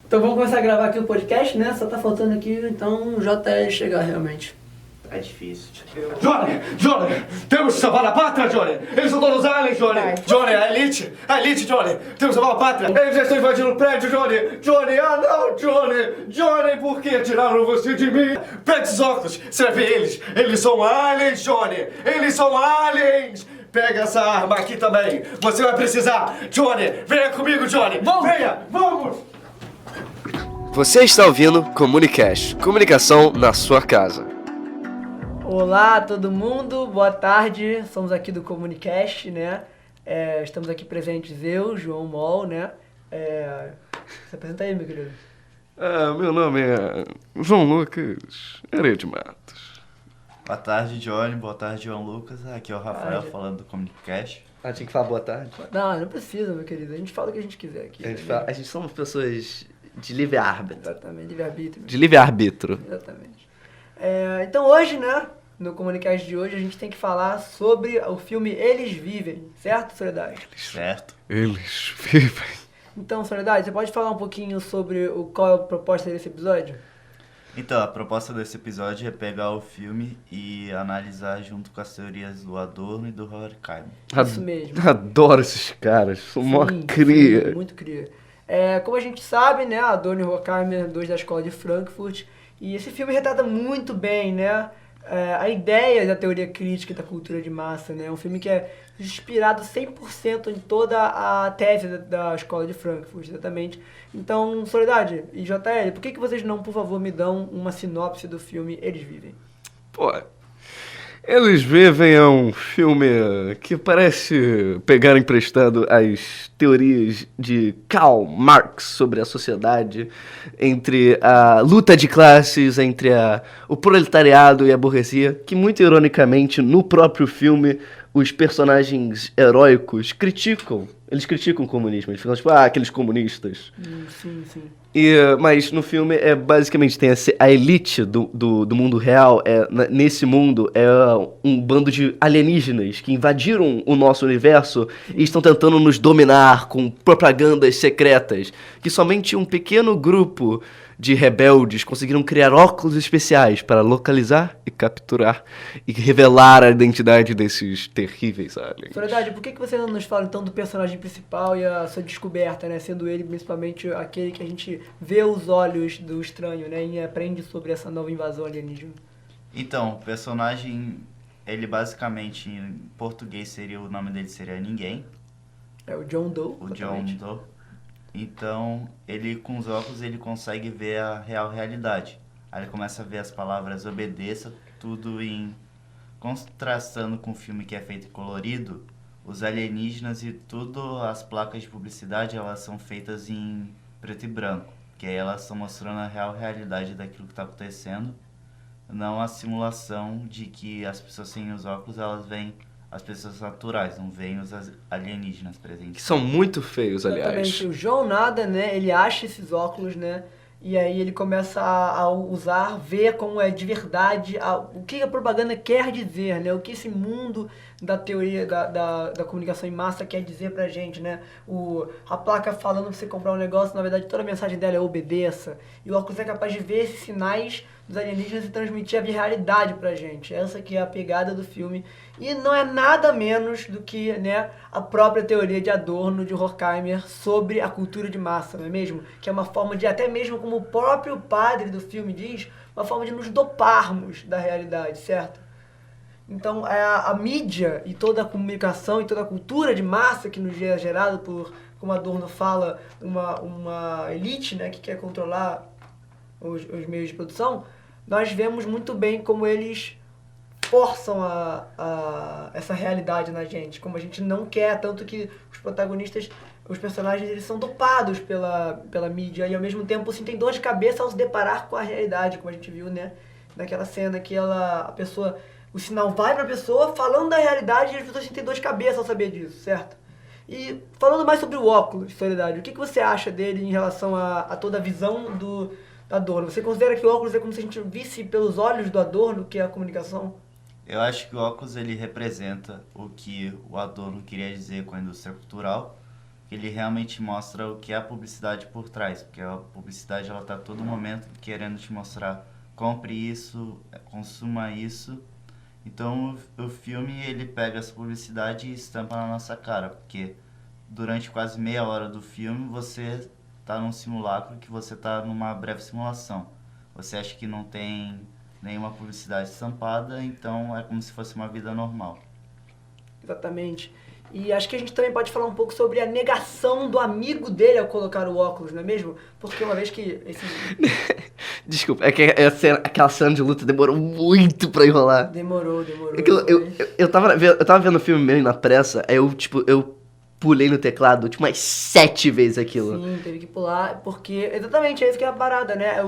Então vamos começar a gravar aqui o podcast, né? Só tá faltando aqui, então, o JL chegar realmente. Tá difícil. Johnny! Temos que salvar a pátria, Johnny! Eles são todos aliens, Johnny! Johnny, a elite, Johnny! Temos que salvar a pátria! Eles já estão invadindo o prédio, Johnny! Johnny, não, Johnny! Johnny, por que tiraram você de mim? Pega esses óculos, você vai ver eles! Eles são aliens, Johnny! Eles são aliens! Pega essa arma aqui também! Você vai precisar! Johnny, venha comigo, Johnny! Venha! Vamos! Você está ouvindo Comunicast, comunicação na sua casa. Olá todo mundo, boa tarde, somos aqui do Comunicast, né? Estamos aqui presentes eu, João Mol, né? Se apresenta aí, meu querido. Meu nome é João Lucas Areia de Matos. Boa tarde, Johnny. Boa tarde, João Lucas. Aqui é o Rafael falando do Comunicast. Tinha que falar boa tarde. Não precisa, meu querido, a gente fala o que a gente quiser aqui. A gente somos pessoas de livre-árbitro. Exatamente, livre-arbítrio. De livre-arbítrio. Exatamente. Então hoje, né, no Comunicast de hoje, a gente tem que falar sobre o filme Eles Vivem, certo, Soledade? Certo. Eles vivem. Então, Soledade, você pode falar um pouquinho sobre qual é a proposta desse episódio? Então, a proposta desse episódio é pegar o filme e analisar junto com as teorias do Adorno e do Horkheimer. Isso mesmo. Adoro esses caras, são mó Sim, cria. sim, muito cria. Como a gente sabe, né, Adorno e Horkheimer, dois da escola de Frankfurt, e esse filme retrata muito bem, né, a ideia da teoria crítica da cultura de massa, né, um filme que é inspirado 100% em toda a tese da escola de Frankfurt, exatamente. Então, Soledade e JL, por que vocês não, por favor, me dão uma sinopse do filme Eles Vivem? Pô, Eles Vivem é um filme que parece pegar emprestado as teorias de Karl Marx sobre a sociedade, entre a luta de classes, entre o proletariado e a burguesia, que muito ironicamente no próprio filme os personagens heróicos criticam. Eles criticam o comunismo, eles ficam tipo, aqueles comunistas. Sim. Mas no filme basicamente tem a elite do mundo real. Nesse mundo é um bando de alienígenas que invadiram o nosso universo e estão tentando nos dominar com propagandas secretas. Que somente um pequeno grupo de rebeldes conseguiram criar óculos especiais para localizar e capturar e revelar a identidade desses terríveis aliens. Soledade, por que você não nos fala então do personagem principal e a sua descoberta, né? Sendo ele principalmente aquele que a gente vê os olhos do estranho, né? E aprende sobre essa nova invasão alienígena. Então, o personagem, ele basicamente, em português o nome dele seria Ninguém. É o John Doe. O John Doe. Então, ele com os óculos ele consegue ver a real realidade. Aí ele começa a ver as palavras obedeça, tudo em contrastando com o filme que é feito em colorido. Os alienígenas e tudo, as placas de publicidade, elas são feitas em preto e branco, que aí elas estão mostrando a real realidade daquilo que está acontecendo, não a simulação de que as pessoas sem os óculos elas veem as pessoas naturais, não veem os alienígenas presentes. Que são muito feios, aliás. Exatamente. O João nada, né? Ele acha esses óculos, né? E aí ele começa a usar, ver como é de verdade, o que a propaganda quer dizer, né? O que esse mundo da teoria da comunicação em massa quer dizer pra gente, né? A placa falando pra você comprar um negócio, na verdade toda a mensagem dela é obedeça. E o óculos é capaz de ver esses sinais dos alienígenas e transmitir a realidade pra gente. Essa que é a pegada do filme. E não é nada menos do que, né, a própria teoria de Adorno, de Horkheimer, sobre a cultura de massa, não é mesmo? Que é uma forma de, até mesmo como o próprio padre do filme diz, uma forma de nos doparmos da realidade, certo? Então, a mídia e toda a comunicação e toda a cultura de massa que nos é gerada por, como Adorno fala, uma elite, né, que quer controlar os meios de produção, nós vemos muito bem como eles forçam essa realidade na gente, como a gente não quer, tanto que os protagonistas, os personagens, eles são dopados pela mídia e ao mesmo tempo sentem dor de cabeça ao se deparar com a realidade, como a gente viu, né, naquela cena que o sinal vai pra pessoa falando da realidade e as pessoas sentem dor de cabeça ao saber disso, certo? E falando mais sobre o óculos, Soledade, o que você acha dele em relação a toda a visão do Adorno? Você considera que o óculos é como se a gente visse pelos olhos do Adorno, que é a comunicação? Eu acho que o óculos ele representa o que o Adorno queria dizer com a indústria cultural, ele realmente mostra o que é a publicidade por trás, porque a publicidade ela tá a todo momento querendo te mostrar, compre isso, consuma isso. Então o filme ele pega essa publicidade e estampa na nossa cara, porque durante quase meia hora do filme você tá num simulacro, que você tá numa breve simulação. Você acha que não tem nenhuma publicidade estampada, então é como se fosse uma vida normal. Exatamente. E acho que a gente também pode falar um pouco sobre a negação do amigo dele ao colocar o óculos, não é mesmo? Porque uma vez que esse... Desculpa, é que aquela cena de luta demorou muito pra enrolar. Demorou. Eu tava vendo o filme meio na pressa, aí eu pulei no teclado, umas 7 vezes aquilo. Sim, teve que pular, porque exatamente é isso que é a parada, né? É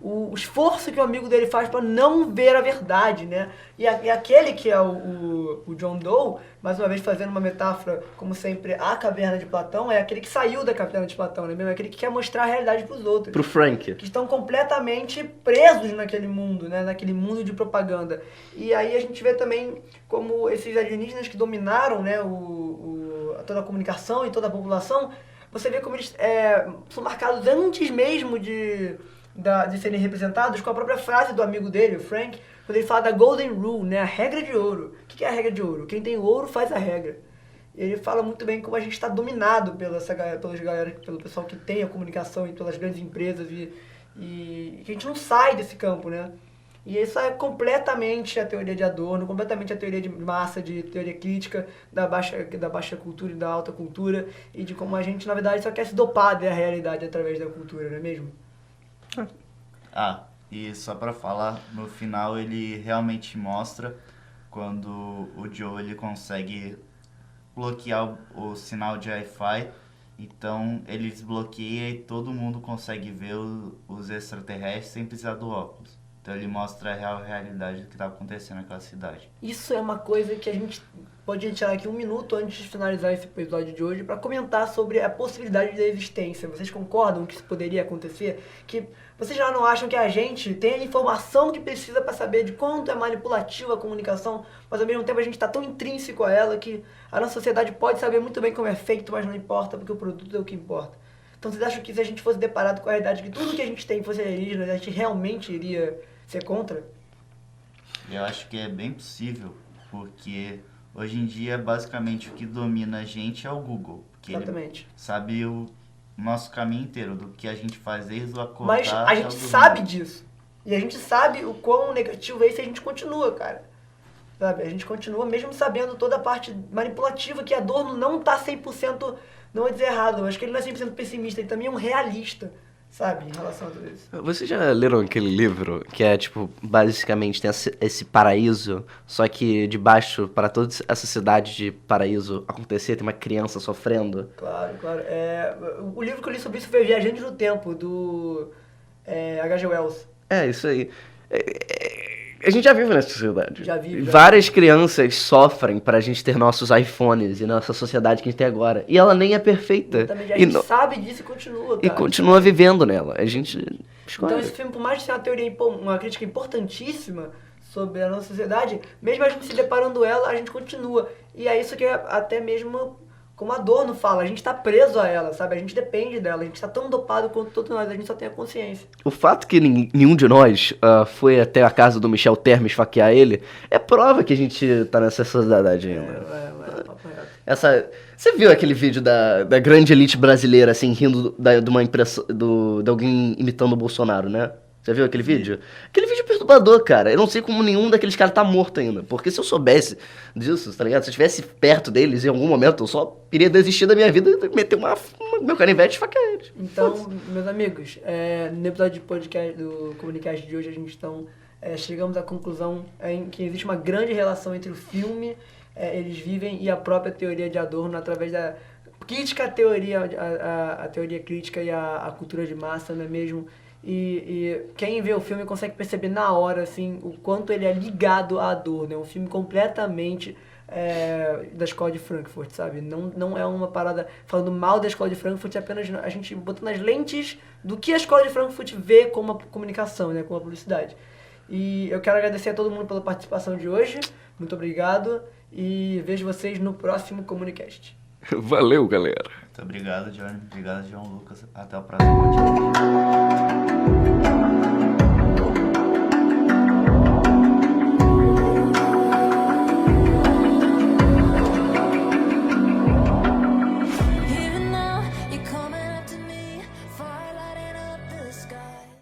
o esforço que o amigo dele faz pra não ver a verdade, né? E aquele que é o John Doe, mais uma vez fazendo uma metáfora, como sempre, a caverna de Platão, é aquele que saiu da caverna de Platão, né? Mesmo? É aquele que quer mostrar a realidade pros outros. Pro Frank. Que estão completamente presos naquele mundo, né? Naquele mundo de propaganda. E aí a gente vê também como esses alienígenas que dominaram, né? Toda a comunicação e toda a população, você vê como eles são marcados antes mesmo de serem representados com a própria frase do amigo dele, o Frank, quando ele fala da Golden Rule, né? A regra de ouro. O que é a regra de ouro? Quem tem ouro faz a regra. Ele fala muito bem como a gente está dominado pelo pessoal que tem a comunicação e pelas grandes empresas e que a gente não sai desse campo, né? E isso é completamente a teoria de Adorno, completamente a teoria de massa, de teoria crítica da baixa cultura e da alta cultura, e de como a gente, na verdade, só quer se dopar da realidade através da cultura, não é mesmo? E só pra falar, no final ele realmente mostra quando o Joe ele consegue bloquear o sinal de Wi-Fi, então ele desbloqueia e todo mundo consegue ver os extraterrestres sem precisar do óculos. Então ele mostra a real realidade do que está acontecendo naquela cidade. Isso é uma coisa que a gente pode tirar aqui um minuto antes de finalizar esse episódio de hoje para comentar sobre a possibilidade da existência. Vocês concordam que isso poderia acontecer? Que vocês já não acham que a gente tem a informação que precisa para saber de quanto é manipulativa a comunicação, mas ao mesmo tempo a gente está tão intrínseco a ela que a nossa sociedade pode saber muito bem como é feito, mas não importa, porque o produto é o que importa. Então vocês acham que se a gente fosse deparado com a realidade que tudo que a gente tem fosse alienígena, a gente realmente iria ser contra? Eu acho que é bem possível, porque hoje em dia basicamente o que domina a gente é o Google. Porque Exatamente. Ele sabe o nosso caminho inteiro, do que a gente faz desde o acordar. Mas a gente sabe disso. E a gente sabe o quão negativo é isso e a gente continua, cara. Sabe? A gente continua mesmo sabendo toda a parte manipulativa que Adorno não tá 100%, não é dizer errado, eu acho que ele não é 100% pessimista, ele também é um realista. Sabe, em relação a tudo isso. Vocês já leram aquele livro que é, basicamente tem esse paraíso, só que debaixo, para toda essa cidade de paraíso acontecer, tem uma criança sofrendo? Claro. O livro que eu li sobre isso foi Viajantes no Tempo, do H.G. Wells. É, isso aí. A gente já vive nessa sociedade. Já vive. Várias crianças sofrem pra gente ter nossos iPhones e nossa sociedade que a gente tem agora. E ela nem é perfeita. Também a gente sabe disso e continua, cara. E continua vivendo nela. A gente escolhe. Então esse filme, por mais de ser uma crítica importantíssima sobre a nossa sociedade, mesmo a gente se deparando ela, a gente continua. E é isso que até mesmo, como Adorno fala, a gente tá preso a ela, sabe? A gente depende dela, a gente tá tão dopado quanto todos nós, a gente só tem a consciência. O fato que nenhum de nós foi até a casa do Michel Temer esfaquear ele, é prova que a gente tá nessa sociedade ainda. Você viu aquele vídeo da grande elite brasileira, assim, rindo de uma impressão, de alguém imitando o Bolsonaro, né? Você viu aquele vídeo? Aquele vídeo é perturbador, cara. Eu não sei como nenhum daqueles caras tá morto ainda. Porque se eu soubesse disso, tá ligado? Se eu estivesse perto deles em algum momento, eu só iria desistir da minha vida e meter meu canivete e esfaquear eles. Então, meus amigos, no episódio de podcast do Comunicast de hoje, a gente chegamos à conclusão em que existe uma grande relação entre o filme, Eles Vivem, e a própria teoria de Adorno, através da crítica à teoria, a teoria crítica e a cultura de massa, não é mesmo? E quem vê o filme consegue perceber na hora, assim, o quanto ele é ligado a Adorno. É um filme completamente da Escola de Frankfurt, sabe? Não é uma parada falando mal da Escola de Frankfurt, é apenas a gente botando as lentes do que a Escola de Frankfurt vê como a comunicação, né? Como a publicidade. E eu quero agradecer a todo mundo pela participação de hoje. Muito obrigado. E vejo vocês no próximo Comunicast. Valeu, galera. Muito obrigado, Johnny. Obrigado, João Lucas. Até o próximo podcast.